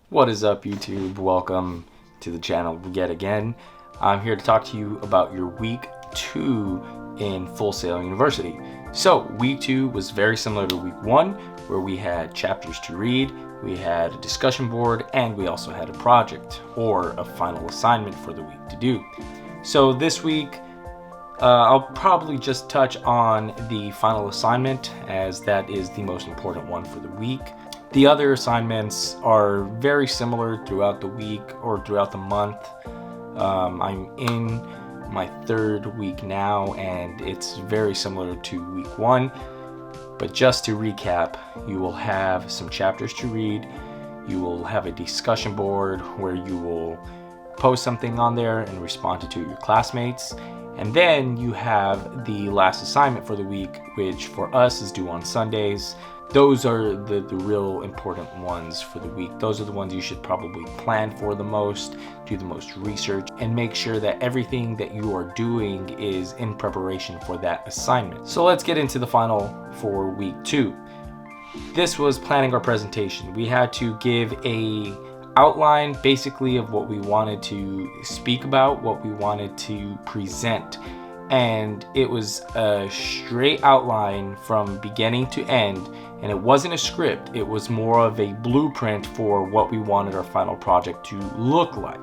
What is up, YouTube? Welcome to the channel yet again. I'm here to talk to you about your week 2 in Full Sail University. So week 2 was very similar to week 1, where we had chapters to read, we had a discussion board, and we also had a project or a final assignment for the week to do. So this week, I'll probably just touch on the final assignment, as that is the most important one for the week. The other assignments are very similar throughout the week or throughout the month. I'm in my 3rd week now, and it's very similar to week 1. But just to recap, you will have some chapters to read. You will have a discussion board where you will post something on there and respond to your classmates. And then you have the last assignment for the week, which for us is due on Sundays. Those are the real important ones for the week. Those are the ones you should probably plan for the most, do the most research, and make sure that everything that you are doing is in preparation for that assignment. So let's get into the final for week 2. This was planning our presentation. We had to give a outline basically of what we wanted to speak about, what we wanted to present. And it was a straight outline from beginning to end, and it wasn't a script. It was more of a blueprint for what we wanted our final project to look like.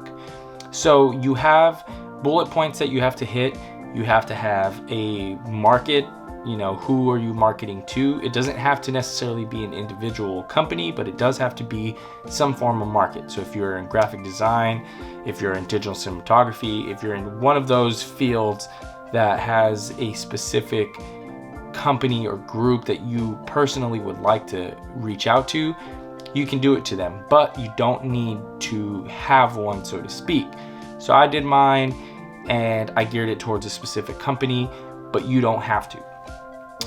So you have bullet points that you have to hit. You have to have a market. Who are you marketing to? It doesn't have to necessarily be an individual company, but it does have to be some form of market. So if you're in graphic design, if you're in digital cinematography, if you're in one of those fields that has a specific company or group that you personally would like to reach out to, you can do it to them, but you don't need to have one, so to speak. So I did mine and I geared it towards a specific company, but you don't have to.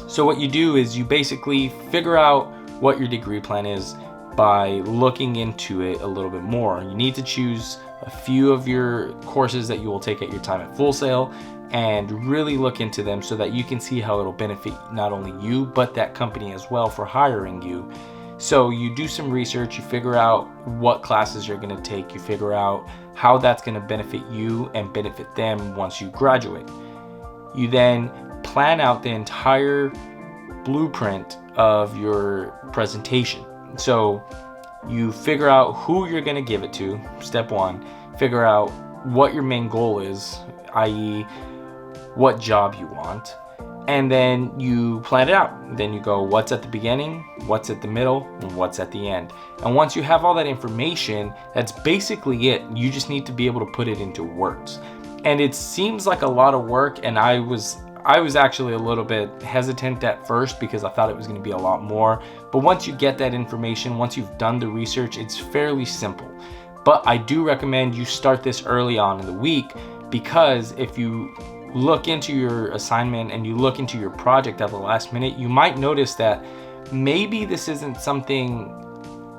So what you do is you basically figure out what your degree plan is by looking into it a little bit more. You need to choose a few of your courses that you will take at your time at Full Sail and really look into them so that you can see how it'll benefit not only you, but that company as well for hiring you. So you do some research, you figure out what classes you're going to take, you figure out how that's going to benefit you and benefit them once you graduate. You then plan out the entire blueprint of your presentation. So you figure out who you're going to give it to, step 1, figure out what your main goal is, i.e. what job you want, and then you plan it out. Then you go, what's at the beginning, what's at the middle, and what's at the end. And once you have all that information, that's basically it. You just need to be able to put it into words. And it seems like a lot of work, and I was actually a little bit hesitant at first because I thought it was going to be a lot more. But once you get that information, once you've done the research, it's fairly simple. But I do recommend you start this early on in the week, because if you look into your assignment and you look into your project at the last minute, you might notice that maybe this isn't something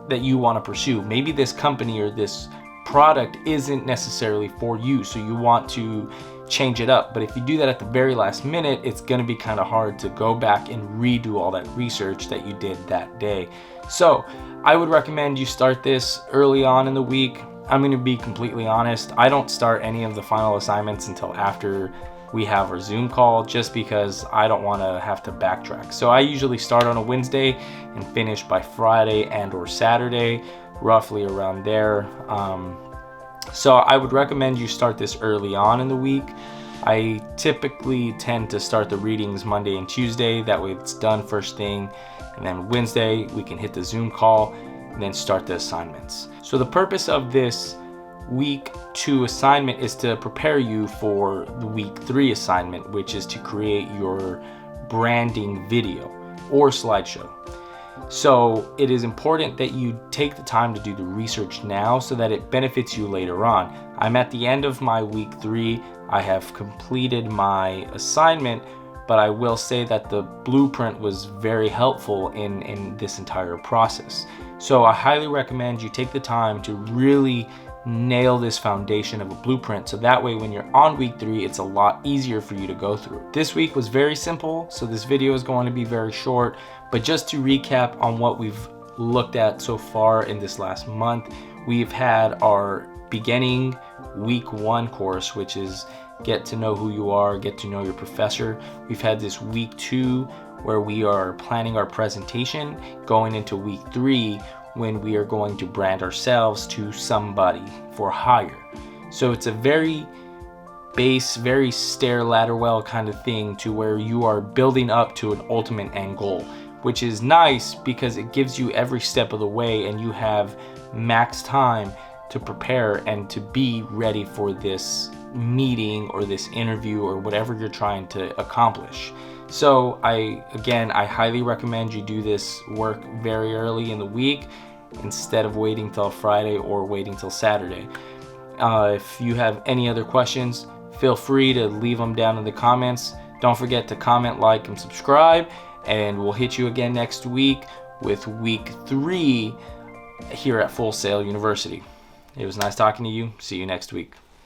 that you want to pursue. Maybe this company or this product isn't necessarily for you, so you want to change it up. But if you do that at the very last minute, it's going to be kind of hard to go back and redo all that research that you did that day. So I would recommend you start this early on in the week. I'm going to be completely honest, I don't start any of the final assignments until after we have our Zoom call, just because I don't want to have to backtrack. So I usually start on a Wednesday and finish by Friday and or Saturday, roughly around there. So I would recommend you start this early on in the week. I typically tend to start the readings Monday and Tuesday. That way it's done first thing. And then Wednesday we can hit the Zoom call and then start the assignments. So the purpose of this week 2 assignment is to prepare you for the week 3 assignment, which is to create your branding video or slideshow. So it is important that you take the time to do the research now so that it benefits you later on. I'm at the end of my week 3. I have completed my assignment, but I will say that the blueprint was very helpful in this entire process. So I highly recommend you take the time to really nail this foundation of a blueprint, so that way when you're on week 3, it's a lot easier for you to go through. This week was very simple, so this video is going to be very short, but just to recap on what we've looked at so far in this last month. We've had our beginning week 1 course, which is get to know who you are, get to know your professor. We've had this week 2 where we are planning our presentation, going into week 3 when we are going to brand ourselves to somebody for hire. So it's a very base, very stair ladder well kind of thing, to where you are building up to an ultimate end goal, which is nice because it gives you every step of the way and you have max time to prepare and to be ready for this meeting or this interview or whatever you're trying to accomplish. So I highly recommend you do this work very early in the week instead of waiting till Friday or waiting till Saturday. If you have any other questions, feel free to leave them down in the comments. Don't forget to comment, like, and subscribe, and we'll hit you again next week with week 3 here at Full Sail University. It was nice talking to you. See you next week.